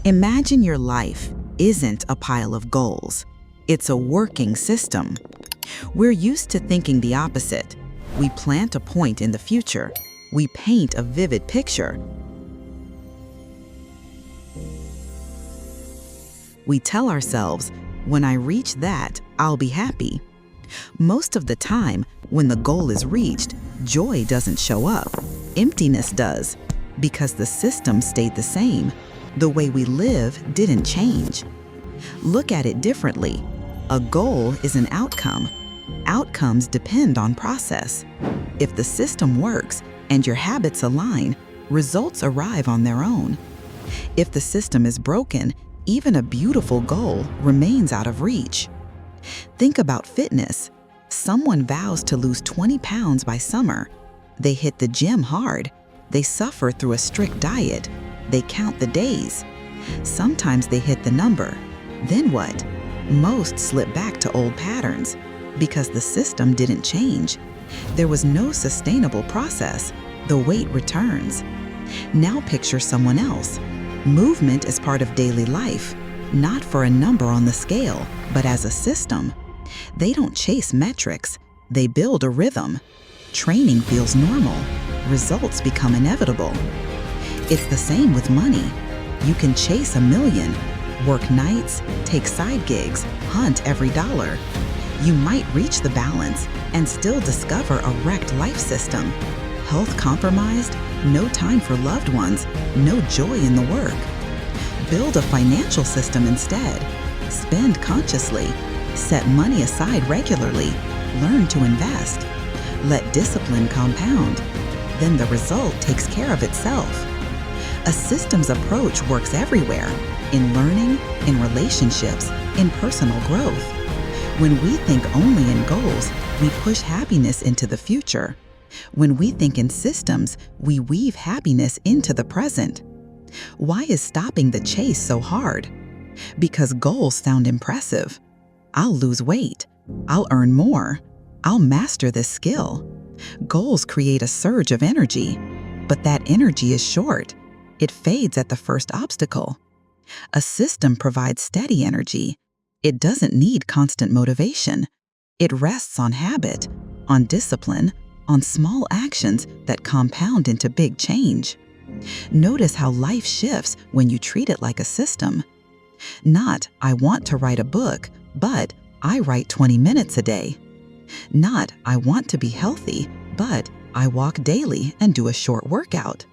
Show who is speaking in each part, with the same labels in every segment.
Speaker 1: Imagine your life isn't a pile of goals. It's a working system. We're used to thinking the opposite. We plant a point in the future. We paint a vivid picture. We tell ourselves, when I reach that, I'll be happy. Most of the time, when the goal is reached, joy doesn't show up. Emptiness does, because the system stayed the same. The way we live didn't change. Look at it differently. A goal is an outcome. Outcomes depend on process. If the system works and your habits align, results arrive on their own. If the system is broken, even a beautiful goal remains out of reach. Think about fitness. Someone vows to lose 20 pounds by summer. They hit the gym hard. They suffer through a strict diet. They count the days. Sometimes they hit the number. Then what? Most slip back to old patterns because the system didn't change. There was no sustainable process. The weight returns. Now picture someone else. Movement is part of daily life, not for a number on the scale, but as a system. They don't chase metrics. They build a rhythm. Training feels normal. Results become inevitable. It's the same with money. You can chase $1 million, work nights, take side gigs, hunt every dollar. You might reach the balance and still discover a wrecked life system. Health compromised, no time for loved ones, no joy in the work. Build a financial system instead. Spend consciously. Set money aside regularly. Learn to invest. Let discipline compound. Then the result takes care of itself. A systems approach works everywhere, in learning, in relationships, in personal growth. When we think only in goals, we push happiness into the future. When we think in systems, we weave happiness into the present. Why is stopping the chase so hard? Because goals sound impressive. I'll lose weight. I'll earn more. I'll master this skill. Goals create a surge of energy, but that energy is short. It fades at the first obstacle. A system provides steady energy. It doesn't need constant motivation. It rests on habit, on discipline, on small actions that compound into big change. Notice how life shifts when you treat it like a system. Not, I want to write a book, but I write 20 minutes a day. Not, I want to be healthy, but I walk daily and do a short workout.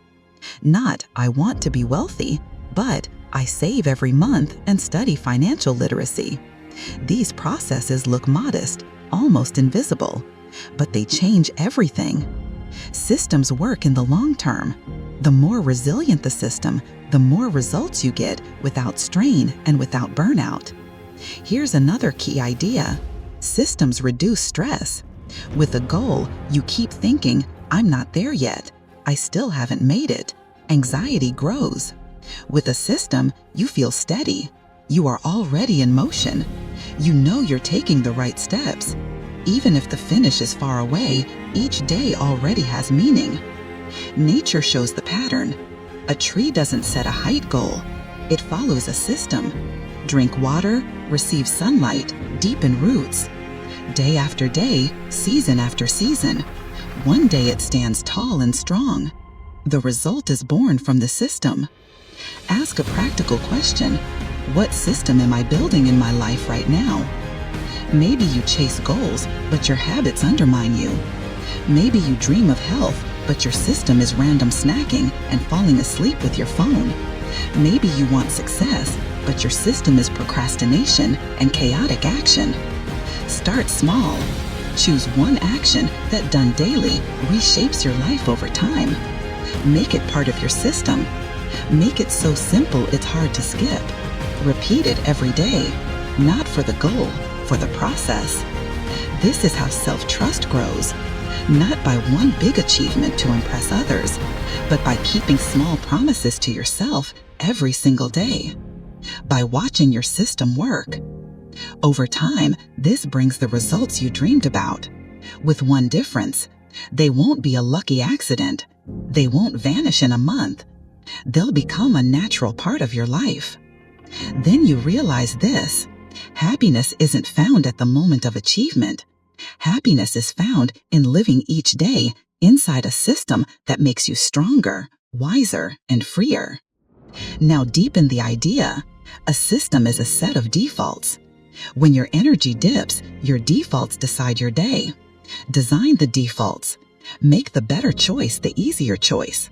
Speaker 1: Not, I want to be wealthy, but I save every month and study financial literacy. These processes look modest, almost invisible, but they change everything. Systems work in the long term. The more resilient the system, the more results you get without strain and without burnout. Here's another key idea. Systems reduce stress. With a goal, you keep thinking, I'm not there yet. I still haven't made it. Anxiety grows. With a system, you feel steady. You are already in motion. You know you're taking the right steps. Even if the finish is far away, each day already has meaning. Nature shows the pattern. A tree doesn't set a height goal. It follows a system. Drink water, receive sunlight, deepen roots. Day after day, season after season. One day it stands tall and strong. The result is born from the system. Ask a practical question. What system am I building in my life right now? Maybe you chase goals, but your habits undermine you. Maybe you dream of health, but your system is random snacking and falling asleep with your phone. Maybe you want success, but your system is procrastination and chaotic action. Start small. Choose one action that, done daily, reshapes your life over time. Make it part of your system. Make it so simple it's hard to skip. Repeat it every day, not for the goal, for the process. This is how self-trust grows, not by one big achievement to impress others, but by keeping small promises to yourself every single day. By watching your system work. Over time, this brings the results you dreamed about. With one difference, they won't be a lucky accident. They won't vanish in a month. They'll become a natural part of your life. Then you realize this: happiness isn't found at the moment of achievement. Happiness is found in living each day inside a system that makes you stronger, wiser, and freer. Now deepen the idea. A system is a set of defaults. When your energy dips, your defaults decide your day. Design the defaults. Make the better choice the easier choice.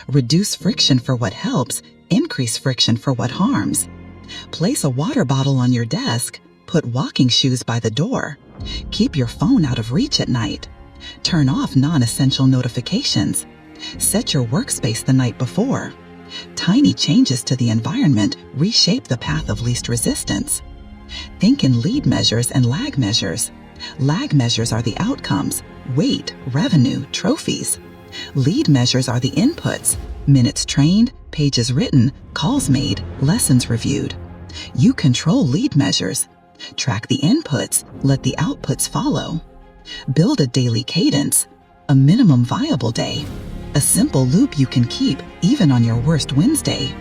Speaker 1: Reduce friction for what helps, increase friction for what harms. Place a water bottle on your desk. Put walking shoes by the door. Keep your phone out of reach at night. Turn off non-essential notifications. Set your workspace the night before. Tiny changes to the environment reshape the path of least resistance. Think in lead measures and lag measures. Lag measures are the outcomes: weight, revenue, trophies. Lead measures are the inputs: minutes trained, pages written, calls made, lessons reviewed. You control lead measures. Track the inputs, let the outputs follow. Build a daily cadence, a minimum viable day, a simple loop you can keep even on your worst Wednesday.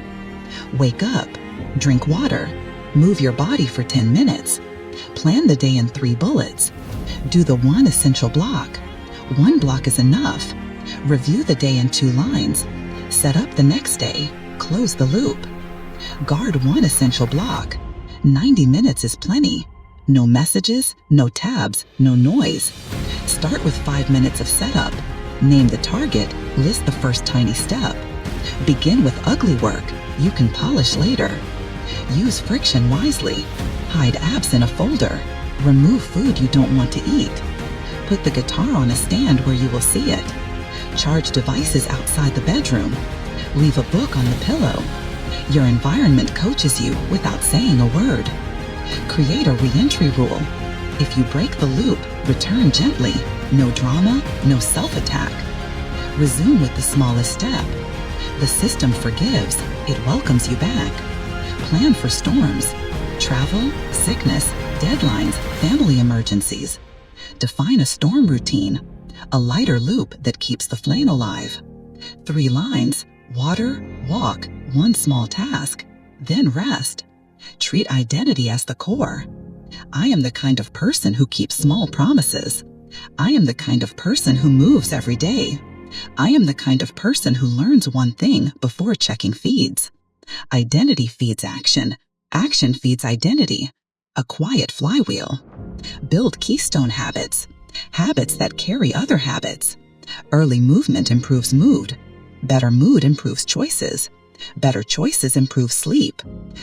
Speaker 1: Wake up, drink water, move your body for 10 minutes. Plan the day in 3 bullets. Do the 1 essential block. 1 block is enough. Review the day in 2 lines. Set up the next day. Close the loop. Guard 1 essential block. 90 minutes is plenty. No messages, no tabs, no noise. Start with 5 minutes of setup. Name the target, list the first tiny step. Begin with ugly work, you can polish later. Use friction wisely. Hide apps in a folder. Remove food you don't want to eat. Put the guitar on a stand where you will see it. Charge devices outside the bedroom. Leave a book on the pillow. Your environment coaches you without saying a word. Create a re-entry rule. If you break the loop, return gently. No drama, no self-attack. Resume with the smallest step. The system forgives, it welcomes you back. Plan for storms, travel, sickness, deadlines, family emergencies. Define a storm routine, a lighter loop that keeps the flame alive. 3 lines: water, walk, 1 small task, then rest. Treat identity as the core. I am the kind of person who keeps small promises. I am the kind of person who moves every day. I am the kind of person who learns 1 thing before checking feeds. Identity feeds action. Action feeds identity. A quiet flywheel. Build keystone habits. Habits that carry other habits. Early movement improves mood. Better mood improves choices. Better choices improve sleep.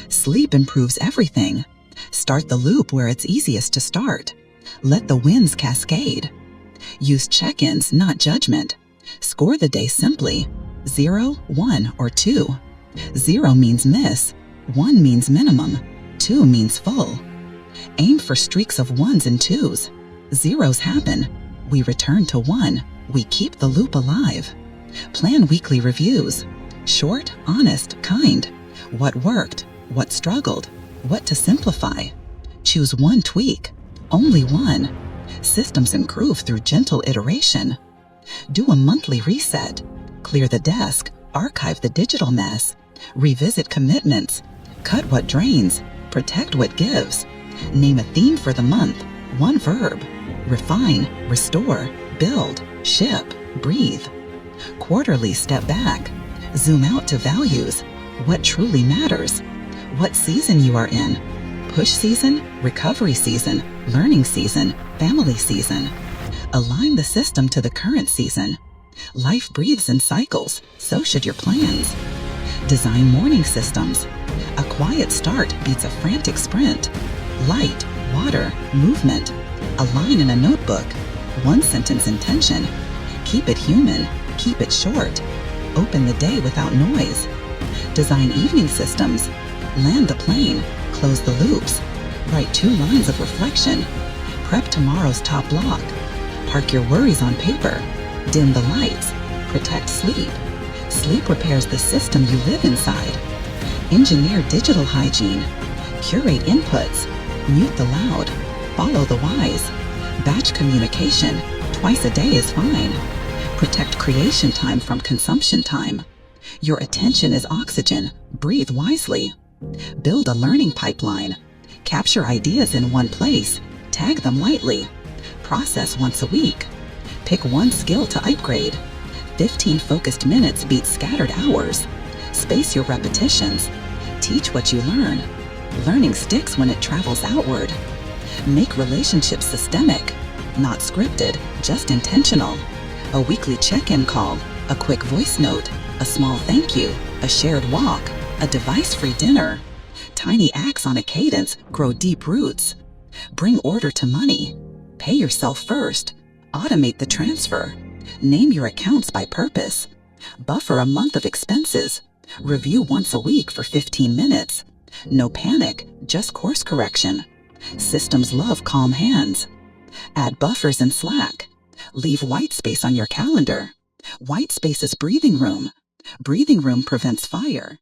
Speaker 1: Sleep improves everything. Start the loop where it's easiest to start. Let the wins cascade. Use check-ins, not judgment. Score the day simply: 0, 1, or 2. 0 means miss. 1 means minimum. 2 means full. Aim for streaks of 1s and 2s. 0s happen. We return to 1. We keep the loop alive. Plan weekly reviews. Short, honest, kind. What worked? What struggled? What to simplify? Choose 1 tweak. Only 1. Systems improve through gentle iteration. Do a monthly reset. Clear the desk. Archive the digital mess. Revisit commitments. Cut what drains. Protect what gives. Name a theme for the month. 1 verb. Refine, restore, build, ship, breathe. Quarterly step back. Zoom out to values. What truly matters? What season you are in? Push season, recovery season, learning season, family season. Align the system to the current season. Life breathes in cycles, so should your plans. Design morning systems. A quiet start beats a frantic sprint. Light, water, movement. A line in a notebook. 1 sentence intention. Keep it human, keep it short. Open the day without noise. Design evening systems. Land the plane, close the loops. Write 2 lines of reflection. Prep tomorrow's top block. Park your worries on paper. Dim the lights. Protect sleep. Sleep repairs the system you live inside. Engineer digital hygiene. Curate inputs. Mute the loud. Follow the wise. Batch communication. Twice a day is fine. Protect creation time from consumption time. Your attention is oxygen. Breathe wisely. Build a learning pipeline. Capture ideas in one place. Tag them lightly. Process once a week. Pick one skill to upgrade. 15 focused minutes beat scattered hours. Space your repetitions. Teach what you learn. Learning sticks when it travels outward. Make relationships systemic, not scripted, just intentional. A weekly check-in call, a quick voice note, a small thank you, a shared walk, a device-free dinner. Tiny acts on a cadence grow deep roots. Bring order to money. Pay yourself first. Automate the transfer. Name your accounts by purpose. Buffer a month of expenses. Review once a week for 15 minutes. No panic, just course correction. Systems love calm hands. Add buffers in Slack. Leave white space on your calendar. White space is breathing room. Breathing room prevents fire.